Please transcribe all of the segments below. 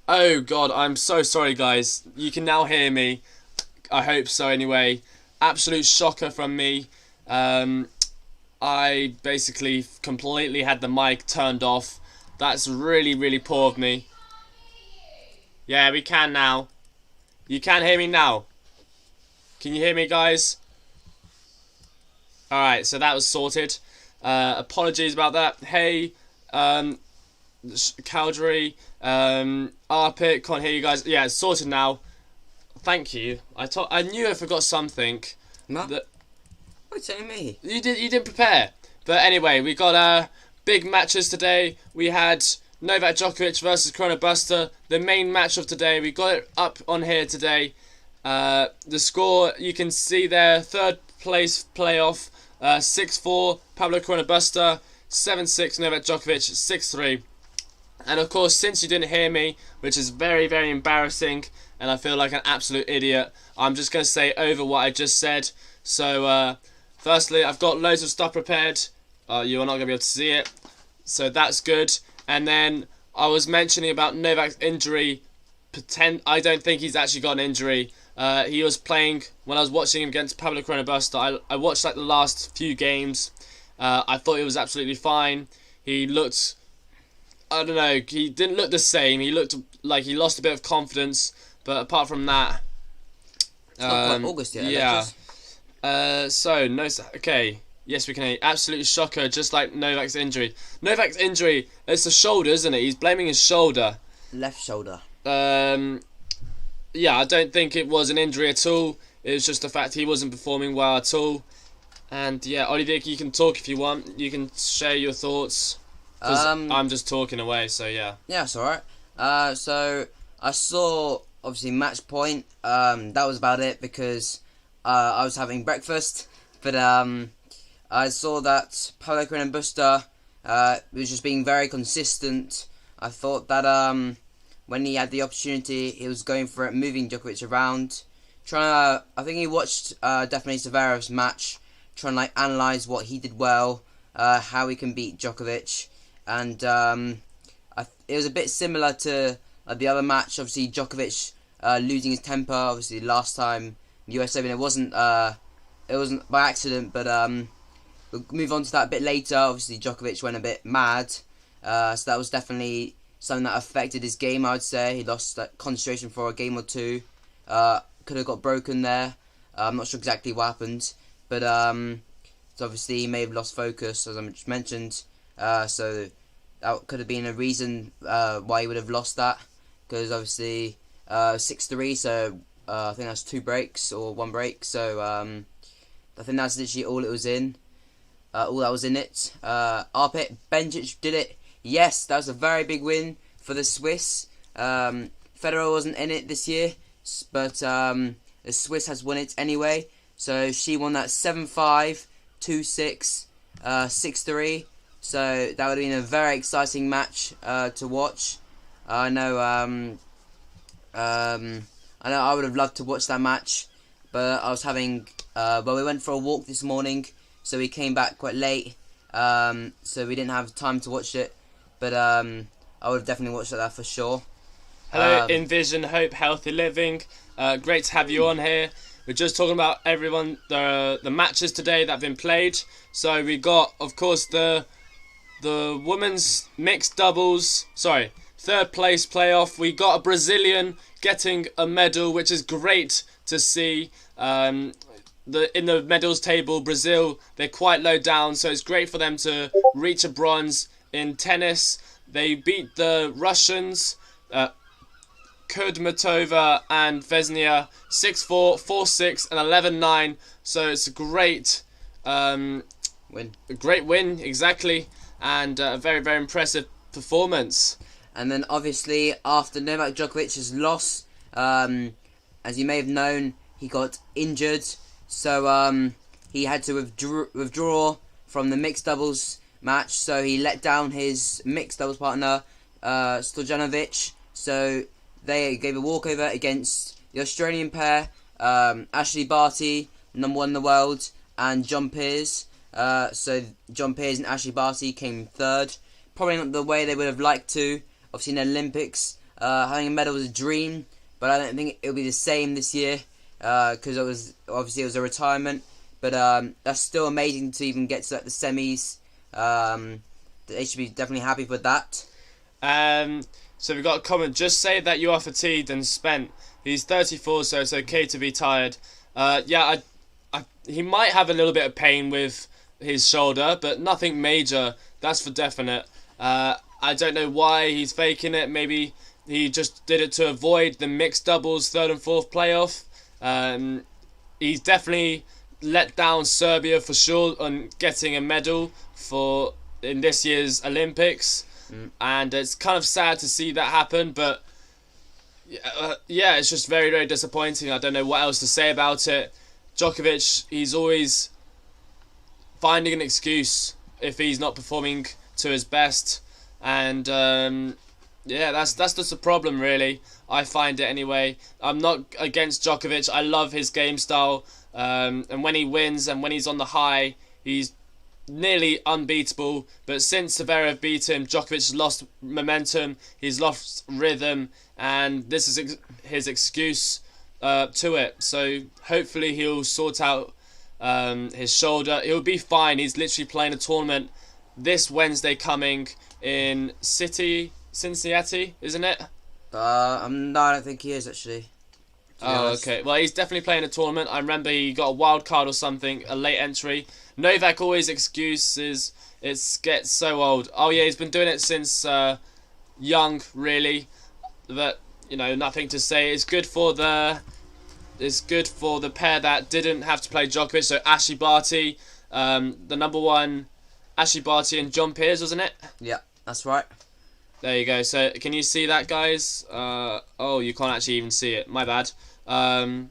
Oh god, I'm so sorry guys. You can now hear me. I hope so anyway. Absolute shocker from me. I basically completely had the mic turned off. That's really, really poor of me. Yeah, we can now. You can hear me now. Can you hear me, guys? Alright, so that was sorted. Apologies about that. Hey, Calgary, Arpit, can't hear you guys. Yeah, it's sorted now. Thank you. I knew I forgot something. No. That What are you telling me? you didn't prepare. But anyway, we got big matches today. We had Novak Djokovic versus Corona Buster, the main match of today. We got it up on here today. The score you can see there: third place playoff, 6-4 Pablo Corona Buster, 7-6 Novak Djokovic, 6-3. And of course, since you didn't hear me, which is very, very embarrassing, and I feel like an absolute idiot, I'm just going to say over what I just said. So, firstly, I've got loads of stuff prepared. You are not going to be able to see it. So that's good. And then I was mentioning about Novak's injury. I don't think he's actually got an injury. He was playing, when I was watching him against Pablo Corona Buster, I watched like the last few games. I thought he was absolutely fine. He looked... I don't know, he didn't look the same. He looked like he lost a bit of confidence, but apart from that, It's not quite August yet. yeah. Okay, yes, we can hear. Absolute shocker, just like Novak's injury. Novak's injury, it's the shoulder, isn't it? He's blaming his shoulder. Left shoulder. Yeah, I don't think it was an injury at all. It was just the fact he wasn't performing well at all. And yeah, Olivier, you can talk if you want. You can share your thoughts. I'm just talking away, so yeah. Yeah, it's alright. So I saw obviously match point. That was about it because I was having breakfast. But I saw that Pablo Corona Buster was just being very consistent. I thought that when he had the opportunity, he was going for it, moving Djokovic around. I think he watched definitely Zverev's match, trying to like analyze what he did well, how he can beat Djokovic. And it was a bit similar to the other match. Obviously, Djokovic losing his temper. Obviously, last time the US Open, it wasn't by accident. But we'll move on to that a bit later. Obviously, Djokovic went a bit mad. So that was definitely something that affected his game. I would say he lost concentration for a game or two. Could have got broken there. I'm not sure exactly what happened, but so obviously he may have lost focus, as I just mentioned. So that could have been a reason why he would have lost that, because obviously 6-3, so I think that's 2 breaks or 1 break. So I think that's literally all it was in, all that was in it. Arpit Benjic did it. Yes, that was a very big win for the Swiss. Federer wasn't in it this year, but the Swiss has won it anyway. So she won that 7-5, 2-6, 6-3. So that would have been a very exciting match to watch. I know I would have loved to watch that match, but I was having. We went for a walk this morning, so we came back quite late. So we didn't have time to watch it, but I would have definitely watched that for sure. Hello, Envision Hope Healthy Living. Great to have you on here. We're just talking about everyone, the matches today that have been played. So we got, of course, the women's mixed doubles. Sorry, third place playoff. We got a Brazilian getting a medal, which is great to see. in the medals table, Brazil, they're quite low down, so it's great for them to reach a bronze. In tennis, they beat the Russians, Kudmatova and Vesnia 6-4, 4-6 and 11-9. So it's a great Win. a great win, exactly, and a very, very impressive performance. And then obviously after Novak Djokovic's loss, as you may have known, he got injured, so he had to withdraw from the mixed doubles match. So he let down his mixed doubles partner, Stojanovic. So they gave a walkover against the Australian pair, Ashley Barty, number 1 in the world, and John Peers. So John Peers and Ashley Barty came third. Probably not the way they would have liked to. Obviously in the Olympics, having a medal was a dream, but I don't think it'll be the same this year, because it was a retirement. But that's still amazing to even get to the semis. They should be definitely happy with that. So we've got a comment. Just say that you are fatigued and spent. He's 34, so it's okay to be tired. He might have a little bit of pain with his shoulder, but nothing major. That's for definite. I don't know why he's faking it. Maybe he just did it to avoid the mixed doubles 3rd and 4th playoff. He's definitely let down Serbia for sure on getting a medal in this year's Olympics, and it's kind of sad to see that happen. But it's just very, very disappointing. I don't know what else to say about it. Djokovic, he's always finding an excuse if he's not performing to his best, and that's just the problem, really. I find it anyway. I'm not against Djokovic. I love his game style, and when he wins and when he's on the high, he's nearly unbeatable. But since Zverev beat him, Djokovic's lost momentum, he's lost rhythm, and this is his excuse to it. So hopefully he'll sort out his shoulder. He'll be fine. He's literally playing a tournament this Wednesday coming in Cincinnati, isn't it? No, I don't think he is actually. Oh, okay. Well, he's definitely playing a tournament. I remember he got a wild card or something, a late entry. Novak always excuses. It gets so old. Oh yeah, he's been doing it since young, really. But nothing to say. It's good for the pair that didn't have to play Djokovic. So Ashley Barty, the number 1, Ashley Barty and John Peers, wasn't it? Yeah, that's right. There you go. So can you see that, guys? Oh, you can't actually even see it. My bad. There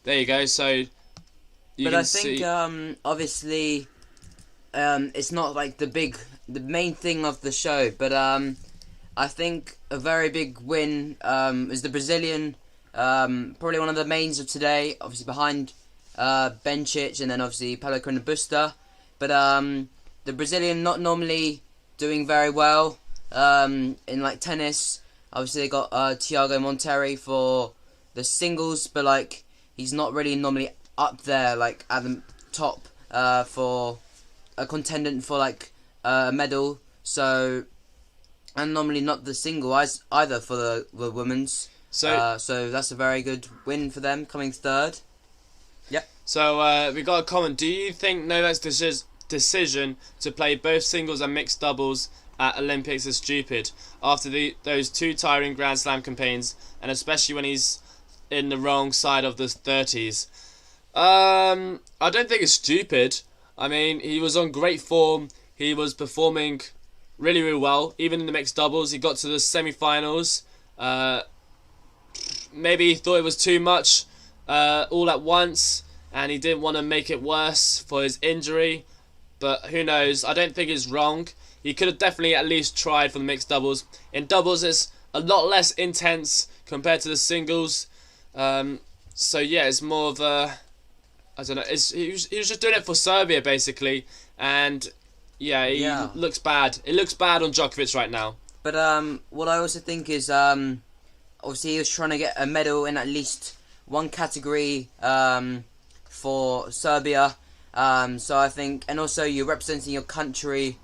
you go. So but I think obviously it's not like the main thing of the show, but I think a very big win is the Brazilian, probably one of the mains of today, obviously behind Bencic and then obviously Paulo Coelho Busta. But the Brazilian not normally doing very well in like tennis. Obviously they got Thiago Monteiro for the singles, but he's not really normally up there at the top for a contendant for a medal. So, and normally not the single either for the women's. So that's a very good win for them, coming third. Yep. So we got a comment. Do you think Novak's decision to play both singles and mixed doubles at Olympics is stupid after those 2 tiring Grand Slam campaigns, and especially when he's in the wrong side of the 30s? I don't think it's stupid. I mean, he was on great form. He was performing really, really well. Even in the mixed doubles, he got to the semi-finals. Maybe he thought it was too much all at once, and he didn't want to make it worse for his injury. But who knows? I don't think it's wrong. He could have definitely at least tried for the mixed doubles. In doubles, it's a lot less intense compared to the singles. So yeah, it's more of a... I don't know. He was just doing it for Serbia, basically. And yeah, he looks bad. It looks bad on Djokovic right now. But what I also think is, obviously he was trying to get a medal in at least one category for Serbia. So I think, and also you're representing your country.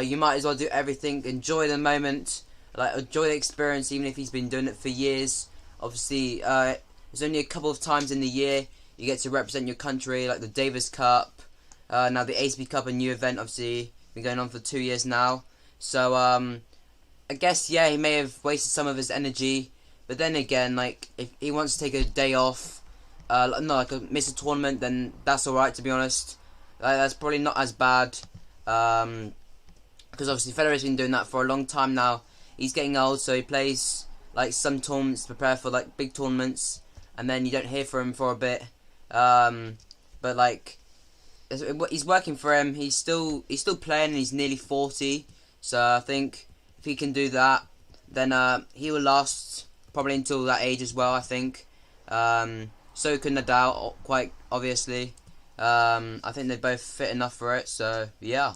You might as well do everything. Enjoy the moment, enjoy the experience, even if he's been doing it for years. Obviously, There's only a couple of times in the year you get to represent your country, like the Davis Cup, now the ATP Cup, a new event, obviously been going on for 2 years now. So I guess he may have wasted some of his energy, but then again, like if he wants to take a day off, miss a tournament, then that's alright, to be honest. That's probably not as bad, because obviously Federer's been doing that for a long time now. He's getting old, so he plays like some tournaments to prepare for like big tournaments, and then you don't hear from him for a bit. But like, he's working for him. He's still playing, and he's nearly 40. So I think if he can do that, then he will last probably until that age as well, I think. So can Nadal, quite obviously. I think they're both fit enough for it, so yeah.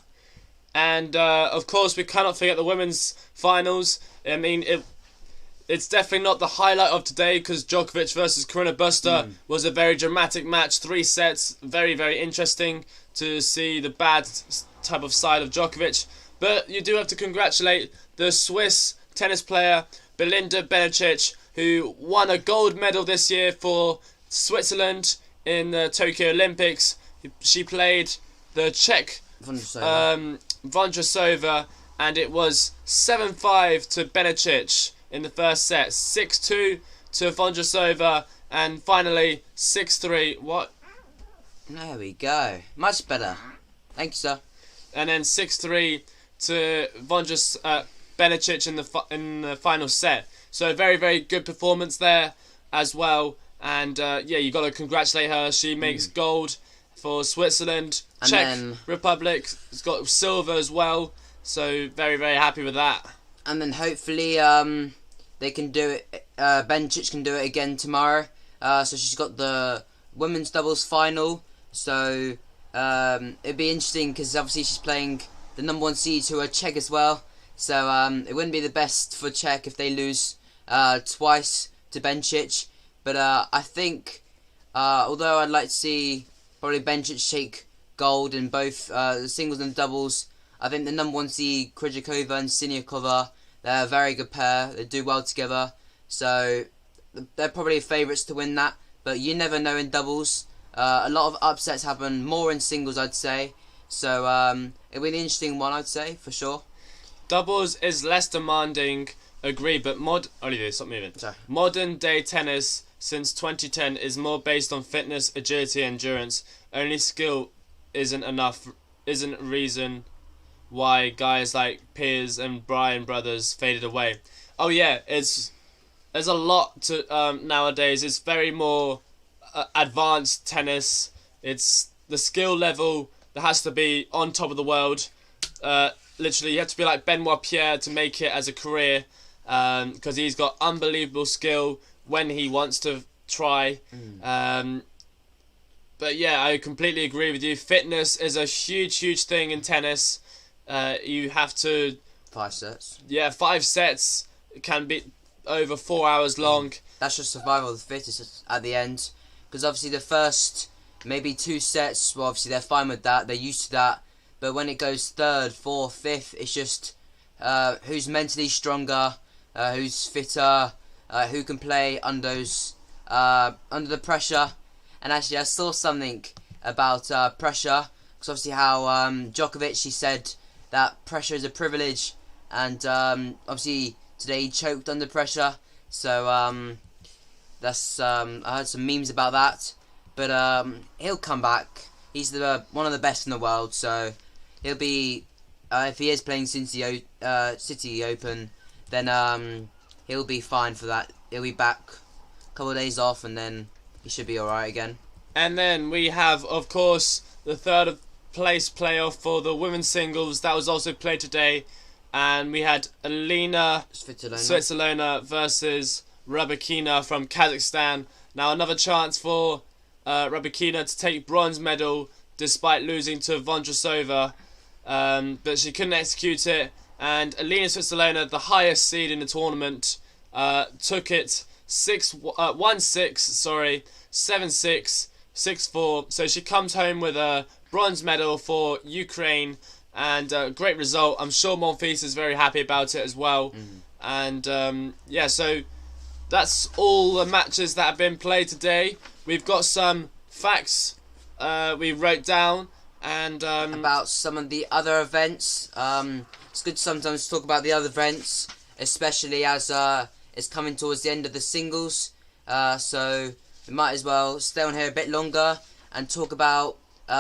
And of course, we cannot forget the women's finals. I mean, it's definitely not the highlight of today, because Djokovic versus Carreño Busta was a very dramatic match, 3 sets, very, very interesting to see the bad type of side of Djokovic. But you do have to congratulate the Swiss tennis player Belinda Bencic, who won a gold medal this year for Switzerland in the Tokyo Olympics. She played the Czech Vondrousova, and it was 7-5 to Bencic in the first set, 6-2 to Vondrousova, and finally 6-3. What? There we go. Much better. Thank you, sir. And then 6-3 to Bencic in the final set. So a very, very good performance there as well. And you got to congratulate her. She makes gold for Switzerland. And Czech Republic has got silver as well. So very, very happy with that. And then hopefully they can do it. Bencic can do it again tomorrow. So she's got the women's doubles final. So it'd be interesting, because obviously she's playing the number 1 seed, to a Czech as well. So it wouldn't be the best for Czech if they lose twice to Bencic. But I think, although I'd like to see probably Bencic take gold in both the singles and the doubles, I think the number 1 seed, Krejcikova and Siniakova, they're a very good pair. They do well together. So they're probably favourites to win that. But you never know in doubles. A lot of upsets happen more in singles, I'd say. So it'll be an interesting one, I'd say, for sure. Doubles is less demanding, agree, but stop moving. Sorry. Modern day tennis since 2010 is more based on fitness, agility, and endurance. Only skill isn't a reason why guys like Piers and Bryan brothers faded away. Oh yeah, there's a lot to nowadays. It's very more advanced tennis. It's the skill level that has to be on top of the world. Literally, you have to be like Benoit Pierre to make it as a career, because he's got unbelievable skill when he wants to try. But yeah, I completely agree with you. Fitness is a huge, huge thing in tennis. You have to... 5 sets. Yeah, 5 sets can be over 4 hours long. That's just survival of the fittest at the end. Because obviously the first maybe 2 sets, well, obviously they're fine with that. They're used to that. But when it goes 3rd, 4th, 5th, it's just who's mentally stronger, who's fitter, who can play under the pressure. And actually, I saw something about pressure, because obviously how Djokovic, he said that pressure is a privilege, and obviously today he choked under pressure. So that's I heard some memes about that, but he'll come back. He's one of the best in the world, so he'll be if he is playing City Open, then he'll be fine for that. He'll be back, a couple of days off, and then he should be alright again. And then we have, of course, the 3rd place playoff for the women's singles. That was also played today. And we had Alina Svitolina versus Rybakina from Kazakhstan. Now another chance for Rybakina to take bronze medal despite losing to Vondrousova. But she couldn't execute it. And Alina Svitolina, the highest seed in the tournament, took it 1-6, 7-6, 6-4. So she comes home with a bronze medal for Ukraine, and a great result. I'm sure Monfils is very happy about it as well. And so that's all the matches that have been played today. We've got some facts we wrote down and about some of the other events. It's good sometimes to talk about the other events, especially as it's coming towards the end of the singles. So we might as well stay on here a bit longer and talk about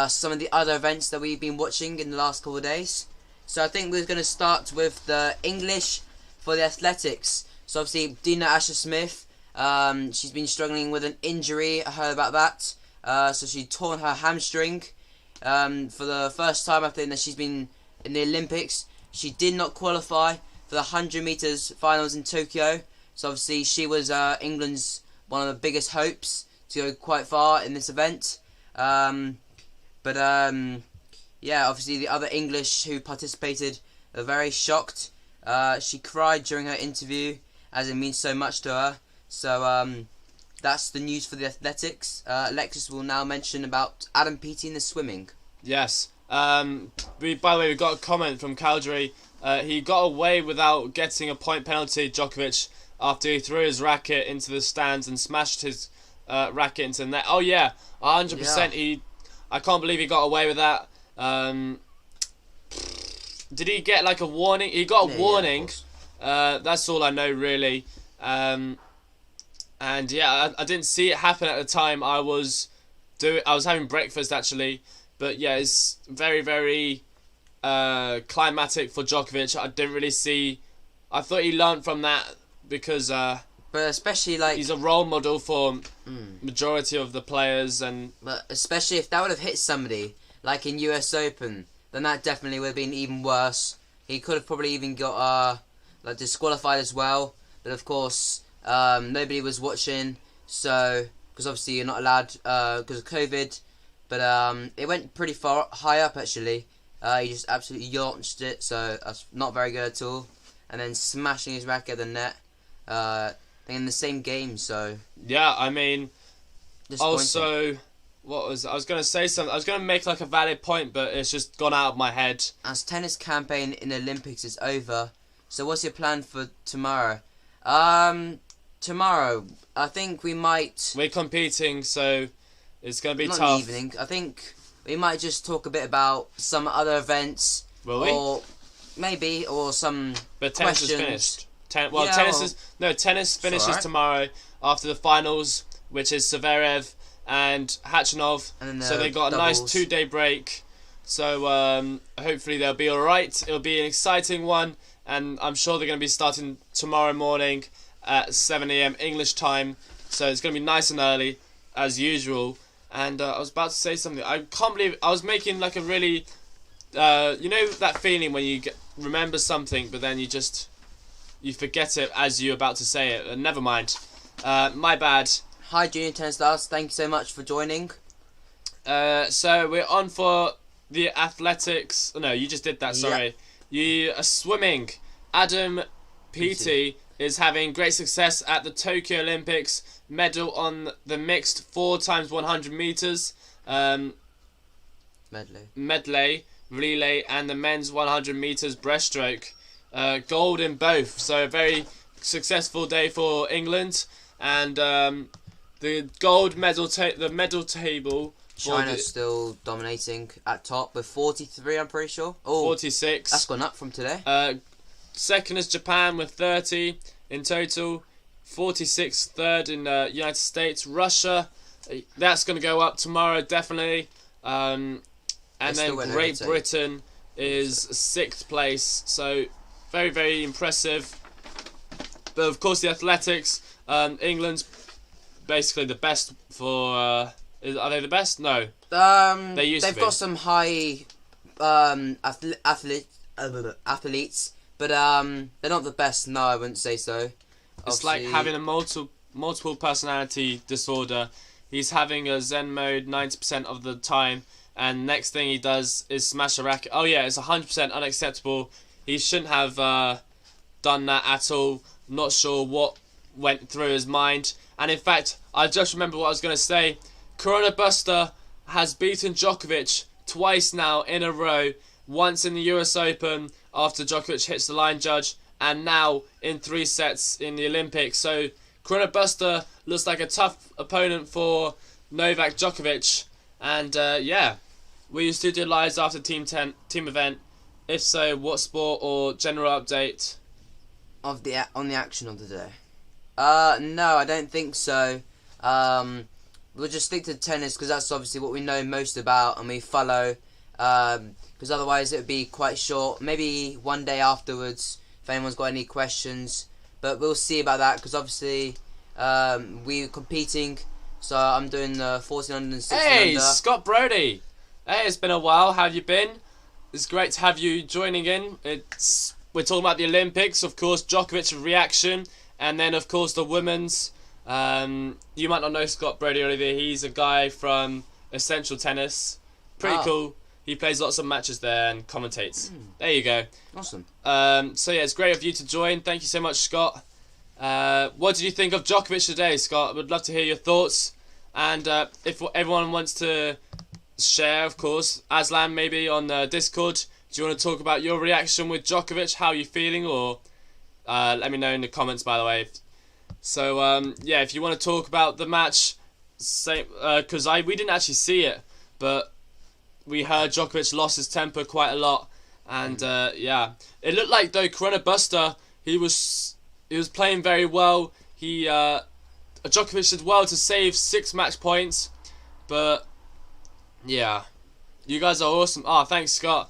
some of the other events that we've been watching in the last couple of days. So I think we're going to start with the English for the athletics. So obviously Dina Asher-Smith, she's been struggling with an injury. I heard about that. So she torn her hamstring for the first time I think that she's been in the Olympics. She did not qualify for the 100 meters finals in Tokyo. So obviously she was England's one of the biggest hopes to go quite far in this event. Yeah, obviously the other English who participated are very shocked. She cried during her interview as it means so much to her. So that's the news for the athletics. Alexis will now mention about Adam Peaty in the swimming. Yes. By the way, we got a comment from Calgary. He got away without getting a point penalty, Djokovic, after he threw his racket into the stands and smashed his racket into the net. Oh yeah, 100%. Yeah. I can't believe he got away with that. Did he get like a warning? He got a warning. That's all I know really. And yeah, I didn't see it happen at the time. I was having breakfast actually. But yeah, it's very, very climatic for Djokovic. I didn't really see. I thought he learned from that because but especially like he's a role model for majority of the players, and but especially if that would have hit somebody like in US Open, then that definitely would have been even worse. He could have probably even got like disqualified as well. But of course, nobody was watching, so because obviously you're not allowed because of COVID. But it went pretty far high up actually. He just absolutely launched it, so that's not very good at all. And then smashing his racket at the net. I think in the same game, so yeah, I mean, also, I was going to say something. I was going to make like a valid point, but it's just gone out of my head. As tennis campaign in the Olympics is over, so what's your plan for tomorrow? Tomorrow, I think we're competing, so it's going to be not tough. In the evening. I think we might just talk a bit about some other events. Will we? Or maybe, or some But tennis questions. is finished. Tennis finishes tomorrow after the finals, which is Zverev and Khachanov. And so they got doubles. a nice 2-day break. So hopefully they'll be alright. It'll be an exciting one, and I'm sure they're going to be starting tomorrow morning at 7 AM English time. So it's going to be nice and early, as usual. And I was about to say something. I can't believe I was making like a really, you know that feeling when you remember something, but then you forget it as you're about to say it. Never mind. My bad. Hi, Junior Tennis Stars. Thank you so much for joining. So we're on for the athletics. No, you just did that. Sorry. Yep. You are swimming. Adam Peaty is having great success at the Tokyo Olympics. Medal on the mixed 4x100 meters medley relay and the men's 100 meters breaststroke. Gold in both. So a very successful day for England. And the gold medal the medal table. China's still dominating at top with 43, I'm pretty sure. Oh, 46. That's gone up from today. Second is Japan with 30 in total. 46 third in United States. Russia, that's going to go up tomorrow, definitely. And then Great Britain is 6th place. So very, very impressive. But of course the athletics, England's basically the best for... are they the best? No. They used to be. They've got some high athletes, but they're not the best. No, I wouldn't say so. It's like having a multiple personality disorder. He's having a Zen mode 90% of the time, and next thing he does is smash a racket. Oh yeah, it's 100% unacceptable. He shouldn't have done that at all. Not sure what went through his mind. And in fact, I just remember what I was going to say. Corona Buster has beaten Djokovic twice now in a row. Once in the US Open after Djokovic hits the line judge, and now in 3 sets in the Olympics. So Corona Buster looks like a tough opponent for Novak Djokovic. And yeah, will you still do lives after team event? If so, what sport or general update? On the action of the day. No, I don't think so. We'll just stick to tennis because that's obviously what we know most about and we follow. Because otherwise it would be quite short. Maybe one day afterwards if anyone's got any questions. But we'll see about that because obviously we're competing. So I'm doing the 1400 and 1600. Hey, Scott Brody. Hey, it's been a while. How have you been? It's great to have you joining in. We're talking about the Olympics, of course, Djokovic reaction, and then of course the women's. You might not know Scott Brody, Olivier. He's a guy from Essential Tennis. Pretty cool. He plays lots of matches there and commentates. There you go. Awesome. So yeah, it's great of you to join. Thank you so much, Scott. What did you think of Djokovic today, Scott? I would love to hear your thoughts. And if everyone wants to share, of course, Aslan maybe on Discord. Do you want to talk about your reaction with Djokovic? How are you feeling? Or let me know in the comments, by the way. So yeah, if you want to talk about the match, say because we didn't actually see it, but we heard Djokovic lost his temper quite a lot, and yeah, it looked like though Corona Buster he was playing very well. Djokovic did well to save 6 match points, but yeah, you guys are awesome. Oh, thanks, Scott.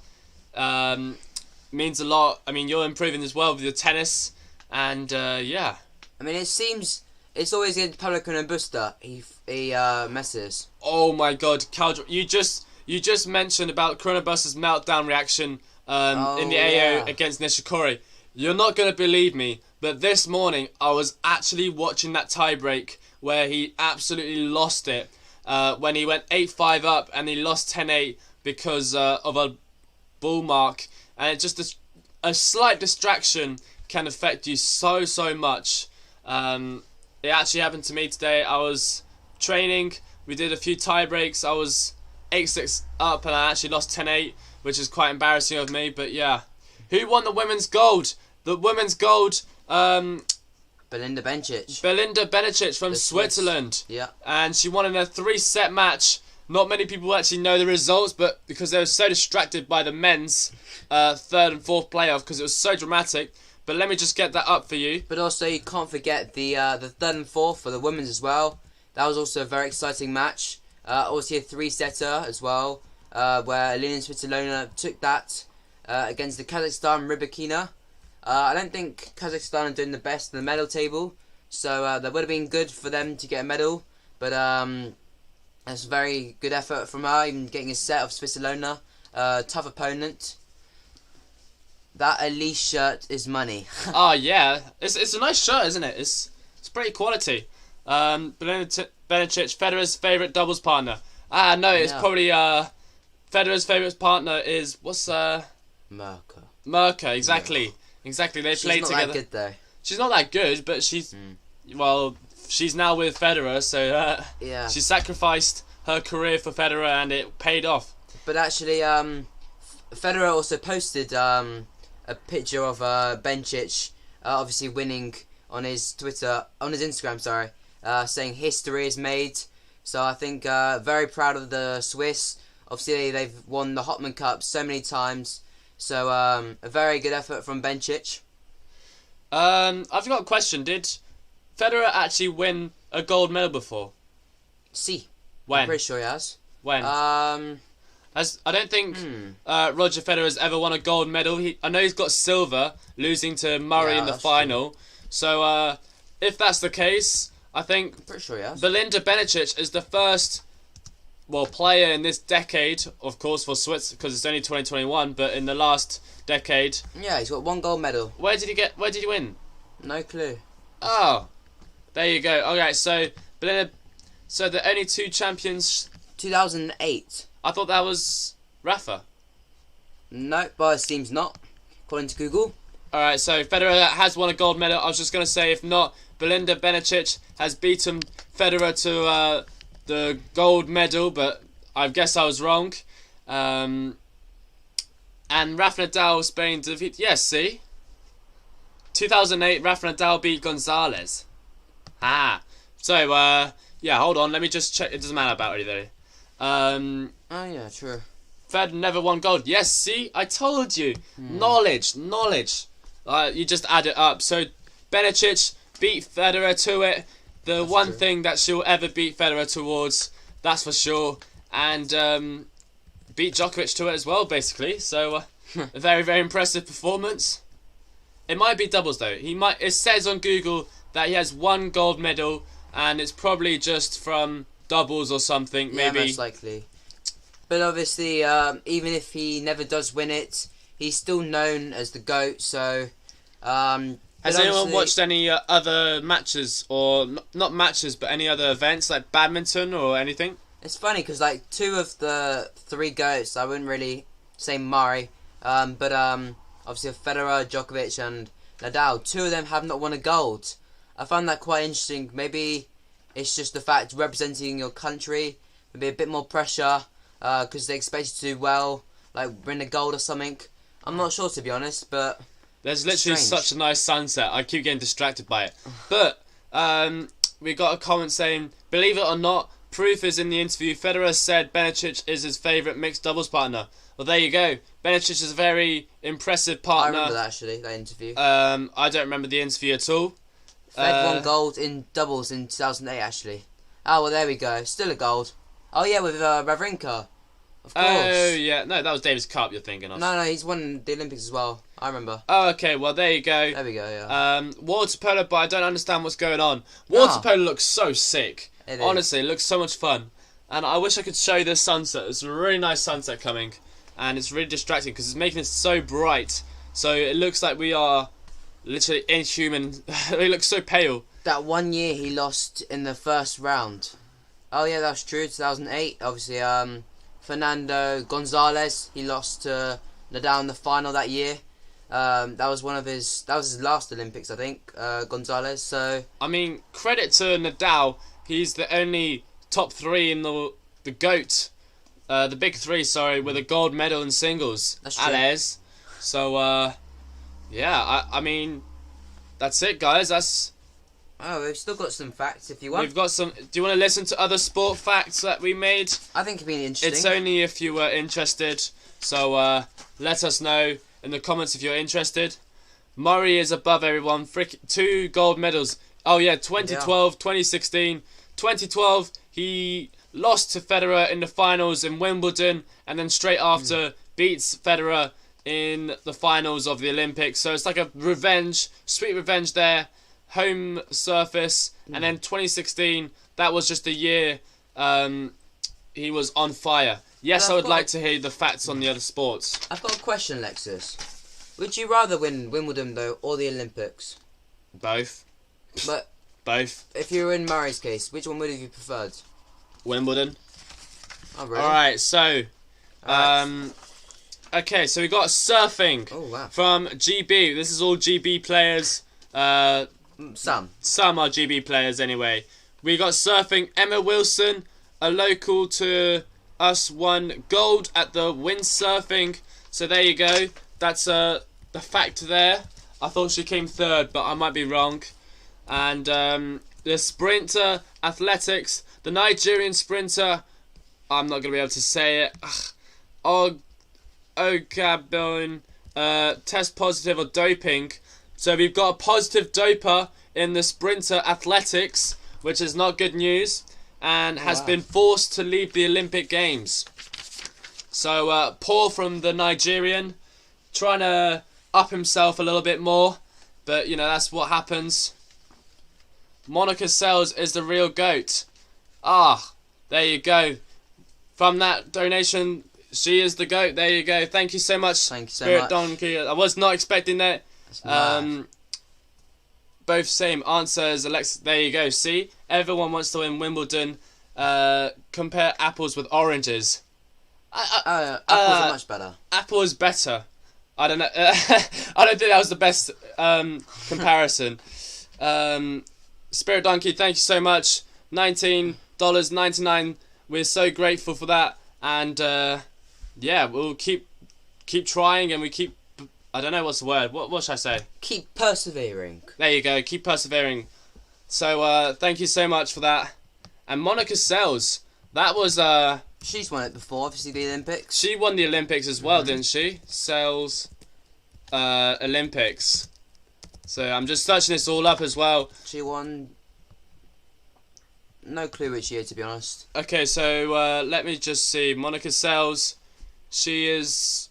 Means a lot. I mean, you're improving as well with your tennis, and yeah. I mean, it seems it's always against Pablo Corona Buster. He messes. Oh my God, Cal, you just mentioned about Corona Buster's meltdown reaction in the AO against Nishikori. You're not gonna believe me, but this morning I was actually watching that tiebreak where he absolutely lost it. When he went 8-5 up and he lost 10-8 because of a ball mark, and just a slight distraction can affect you so much. It actually happened to me today. I was training, we did a few tie breaks, I was 8-6 up and I actually lost 10-8, which is quite embarrassing of me, but yeah. Who won the women's gold? The women's gold, Belinda Bencic. Belinda Bencic from Switzerland. Yeah. And she won in a 3-set match. Not many people actually know the results, but because they were so distracted by the men's 3rd and 4th playoff, because it was so dramatic. But let me just get that up for you. But also you can't forget the 3rd and 4th for the women's as well. That was also a very exciting match. Also a 3-setter as well, where Elina Svitolina took that against the Kazakhstan Rybakina. I don't think Kazakhstan are doing the best in the medal table, so that would have been good for them to get a medal. But that's a very good effort from her, even getting a set of Svitolina. Tough opponent. That Elise shirt is money. Oh yeah, it's a nice shirt, isn't it? It's pretty quality. Belinda Bencic, Federer's favourite doubles partner. No, it's probably Federer's favourite partner is Mirka, exactly. Yeah. Exactly, they played together. She's not that good though. She's not that good, but she's well, she's now with Federer, so yeah. She sacrificed her career for Federer and it paid off. But actually, Federer also posted a picture of Bencic obviously winning on his Instagram, saying history is made. So I think very proud of the Swiss. Obviously, they've won the Hopman Cup so many times. So a very good effort from Bencic. I've got a question. Did Federer actually win a gold medal before? Si. When? I'm pretty sure he has. When? I don't think Roger Federer has ever won a gold medal. I know he's got silver, losing to Murray in the final. True. So if that's the case, I think I'm pretty sure he has. Belinda Bencic is the first player in this decade, of course, for Switzerland, because it's only 2021, but in the last decade. Yeah, he's got 1 gold medal. Where did he win? No clue. Oh, there you go. Okay, so Belinda, so the only 2 champions. 2008. I thought that was Rafa. No, but it seems not, according to Google. Alright, so Federer has won a gold medal. I was just going to say, if not, Belinda Bencic has beaten Federer to the gold medal, but I guess I was wrong. And Rafa Nadal, Spain defeat. Yes, see? 2008, Rafa Nadal beat Gonzalez. Ah. So, yeah, hold on. Let me just check. It doesn't matter about it though. Oh yeah, true. Fed never won gold. Yes, see? I told you. Knowledge. You just add it up. So, Benicic beat Federer to it. The one true. thing that she'll ever beat Federer towards, that's for sure. And beat Djokovic to it as well, basically. So, a very, very impressive performance. It might be doubles, though. It says on Google that he has 1 gold medal, and it's probably just from doubles or something, maybe. Yeah, most likely. But obviously, even if he never does win it, he's still known as the GOAT, so... Has anyone watched any other matches, or not matches, but any other events, like badminton or anything? It's funny, because, like, 2 of the 3 GOATs, I wouldn't really say Murray, but obviously Federer, Djokovic and Nadal, 2 of them have not won a gold. I found that quite interesting. Maybe it's just the fact representing your country, maybe a bit more pressure, because they expect you to do well, like win a gold or something. I'm not sure, to be honest, but there's literally strange. such a nice sunset. I keep getting distracted by it. But we got a comment saying, believe it or not, proof is in the interview. Federer said Benicic is his favourite mixed doubles partner. Well, there you go. Benicic is a very impressive partner. I remember that, actually, that interview. I don't remember the interview at all. Fed won gold in doubles in 2008, actually. Oh, well, there we go. Still a gold. Oh, yeah, with Wawrinka. Of course. Oh, yeah. No, that was Davis Cup you're thinking of. No, he's won the Olympics as well. I remember. Oh, okay. Well, there you go. There we go, yeah. Water polo, but I don't understand what's going on. Water polo looks so sick. It is. Honestly, it looks so much fun. And I wish I could show you this sunset. It's a really nice sunset coming. And it's really distracting because it's making it so bright. So it looks like we are literally inhuman. We look so pale. That 1 year he lost in the first round. Oh yeah, that's true. 2008, obviously. Fernando Gonzalez, he lost to Nadal in the final that year. That was his last Olympics, I think. Gonzalez. So I mean, credit to Nadal. He's the only top 3 in the GOAT, the big 3, sorry, with a gold medal in singles. That's true. Ales. So yeah, I mean, that's it, guys. Oh, we've still got some facts if you want. We've got some. Do you want to listen to other sport facts that we made? I think it'd be interesting. It's only if you were interested. So let us know in the comments if you're interested. Murray is above everyone. 2 gold medals. Oh yeah, 2012, 2016. 2012, he lost to Federer in the finals in Wimbledon, and then straight after beats Federer in the finals of the Olympics. So it's like a revenge, sweet revenge there. Home surface, and then 2016, that was just a year he was on fire. Yes, I would like to hear the facts on the other sports. I've got a question, Lexus. Would you rather win Wimbledon, though, or the Olympics? Both. But Both. if you were in Murray's case, which one would have you preferred? Wimbledon. Oh, really? Alright, so okay, so we got surfing from GB. This is all GB players. Some are GB players anyway. We got surfing. Emma Wilson, a local to us, won gold at the windsurfing. So there you go. That's the fact there. I thought she came 3rd, but I might be wrong. And the sprinter athletics, the Nigerian sprinter, I'm not going to be able to say it. Ogabon, test positive or doping. So we've got a positive doper in the sprinter athletics, which is not good news, and has been forced to leave the Olympic Games. So Paul from the Nigerian, trying to up himself a little bit more, but you know, that's what happens. Monica Seles is the real GOAT. There you go. From that donation, she is the GOAT. There you go. Thank you so much. Thank you so Spirit much. Donkey. I was not expecting that. That's Both same answers, Alexa. There you go. See, everyone wants to win Wimbledon. Compare apples with oranges. apples are much better. Apple is better. I don't know. I don't think that was the best comparison. Spirit Donkey, thank you so much. $19.99. We're so grateful for that, and yeah, we'll keep trying, and we keep. I don't know what's the word. What should I say? Keep persevering. There you go. Keep persevering. So thank you so much for that. And Monica Seles, that was She's won it before, obviously the Olympics. she won the Olympics as well, didn't she? Seles Olympics. So I'm just searching this all up as well. She won. No clue which year, to be honest. Okay, so let me just see. Monica Seles, she is.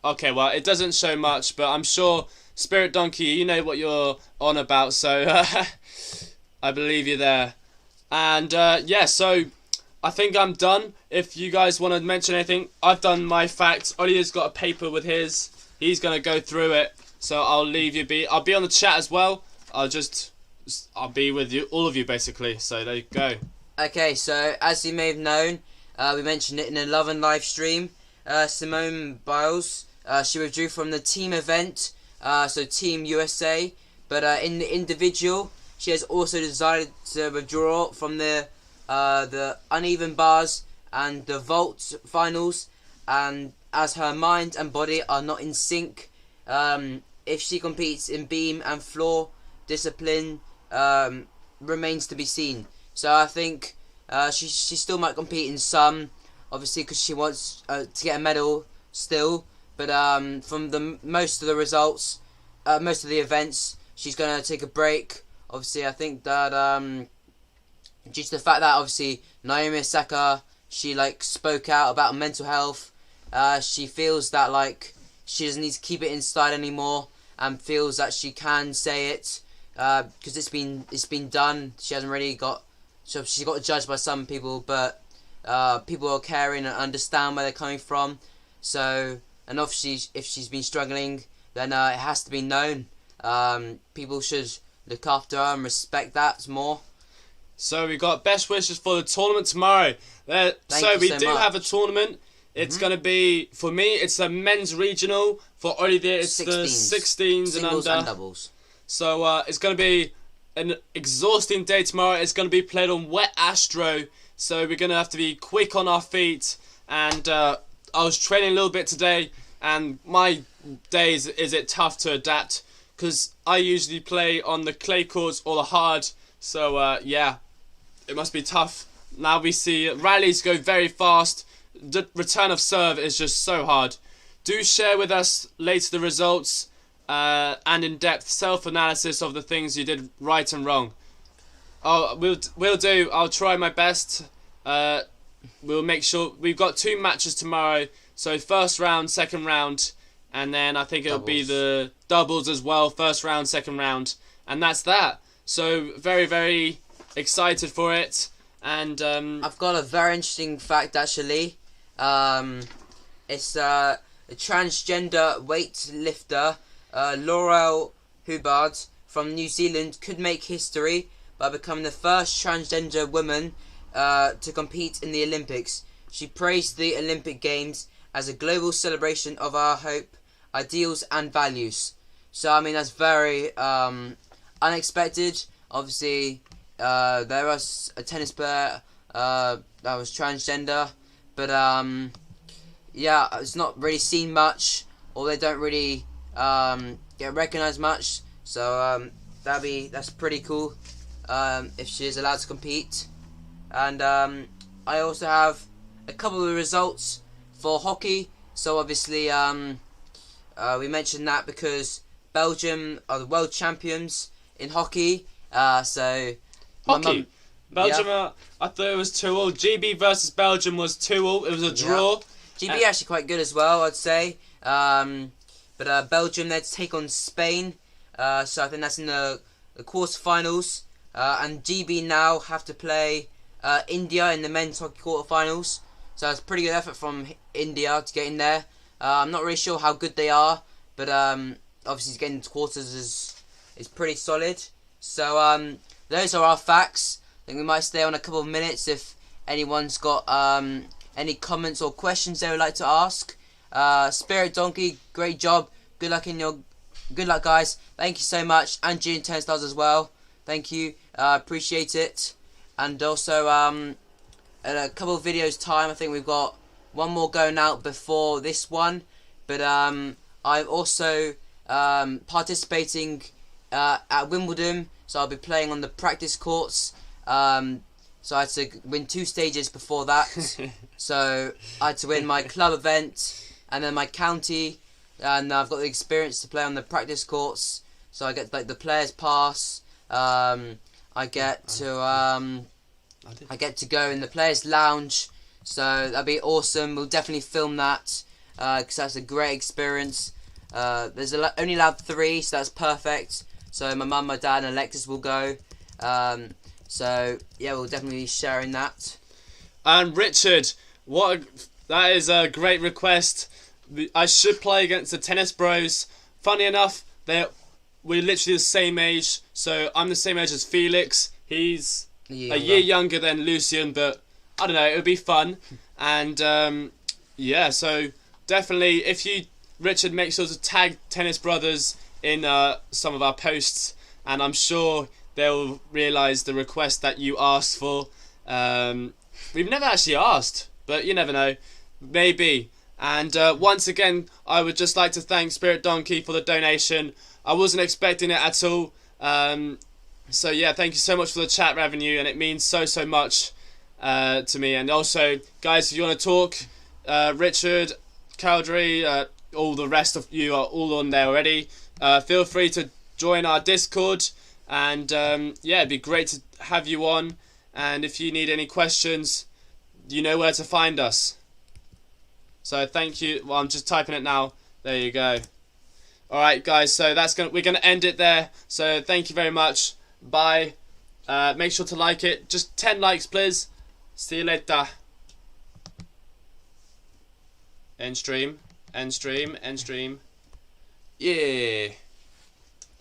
Okay, well, it doesn't show much, but I'm sure Spirit Donkey, you know what you're on about, so I believe you there. And yeah, so I think I'm done. If you guys want to mention anything, I've done my facts. Oliver's got a paper with his. He's gonna go through it, so I'll leave you be. I'll be on the chat as well. I'll be with you, all of you basically. So there you go. Okay, so as you may have known, we mentioned it in a Love and live stream. Simone Biles, she withdrew from the team event, so Team USA. But in the individual, she has also decided to withdraw from the uneven bars and the vault finals. And as her mind and body are not in sync, if she competes in beam and floor discipline, remains to be seen. So I think she still might compete in some, obviously, because she wants to get a medal still. But from the most of the results, most of the events, she's gonna take a break. Obviously, I think that due to the fact that obviously Naomi Osaka, she spoke out about mental health. She feels that she doesn't need to keep it inside anymore, and feels that she can say it. Because it's been done. She hasn't really got. So she got judged by some people, but people are caring and understand where they're coming from. So, and obviously, if she's been struggling, then it has to be known. People should look after her and respect that more. So we got best wishes for the tournament tomorrow. So we do have a tournament. It's going to be, for me, it's the men's regional. For Olivier, it's 16s. the 16s and under. Singles and doubles. So it's going to be an exhausting day tomorrow. It's going to be played on wet Astro. So we're going to have to be quick on our feet. And I was training a little bit today. And my days, is it tough to adapt? Because I usually play on the clay courts or the hard. So yeah, it must be tough. Now we see rallies go very fast. The return of serve is just so hard. Do share with us later the results and in-depth self-analysis of the things you did right and wrong. Oh, we'll do. I'll try my best. We'll make sure we've got 2 matches tomorrow. So first round, second round, and then I think it'll be the doubles as well. First round, second round, and that's that. So very, very excited for it. And I've got a very interesting fact actually. It's a transgender weightlifter, Laurel Hubbard from New Zealand, could make history by becoming the first transgender woman to compete in the Olympics. She praised the Olympic Games as a global celebration of our hope, ideals and values. So I mean that's very unexpected. Obviously there was a tennis player that was transgender, but yeah, it's not really seen much, or they don't really get recognised much. So that's pretty cool if she is allowed to compete. And I also have a couple of results for hockey. So obviously we mentioned that because Belgium are the world champions in hockey. So hockey. Belgium, I thought it was 2-2. GB versus Belgium was 2-2. It was a draw. GB actually quite good as well, I'd say. But Belgium, they'd take on Spain. So I think that's in the quarterfinals. And GB now have to play India in the men's hockey quarterfinals. So it's a pretty good effort from India to get in there. I'm not really sure how good they are, but obviously getting to quarters is pretty solid. So those are our facts. I think we might stay on a couple of minutes if anyone's got any comments or questions they would like to ask. Spirit Donkey, great job. Good luck, guys. Thank you so much, and June Turnstiles as well. Thank you. Appreciate it. And also, in a couple of videos time, I think we've got one more going out before this one. But I'm also participating at Wimbledon so I'll be playing on the practice courts. So I had to win 2 stages before that. So I had to win my club event and then my county, and I've got the experience to play on the practice courts. So I get like the players pass. I get to go in the players lounge. So that'd be awesome. We'll definitely film that because that's a great experience. There's only allowed 3, so that's perfect. So my mum, my dad, and Alexis will go. So yeah, we'll definitely be sharing that. And Richard, that is a great request. I should play against the Tennis Bros. Funny enough, we're literally the same age. So I'm the same age as Felix. He's a year younger than Lucian, but I don't know, it would be fun. And yeah, so definitely, Richard, make sure to tag Tennis Brothers in some of our posts, and I'm sure they'll realise the request that you asked for. We've never actually asked, but you never know. Maybe. And once again, I would just like to thank Spirit Donkey for the donation. I wasn't expecting it at all. So yeah, thank you so much for the chat revenue, and it means so much to me. And also, guys, if you want to talk, Richard, Cowdery, all the rest of you are all on there already. Feel free to join our Discord, and yeah, it'd be great to have you on. And if you need any questions, you know where to find us. So thank you. Well, I'm just typing it now. There you go. All right, guys. So we're gonna end it there. So thank you very much. Bye. Make sure to like it. Just 10 likes, please. See you later. End stream. End stream. End stream. Yeah.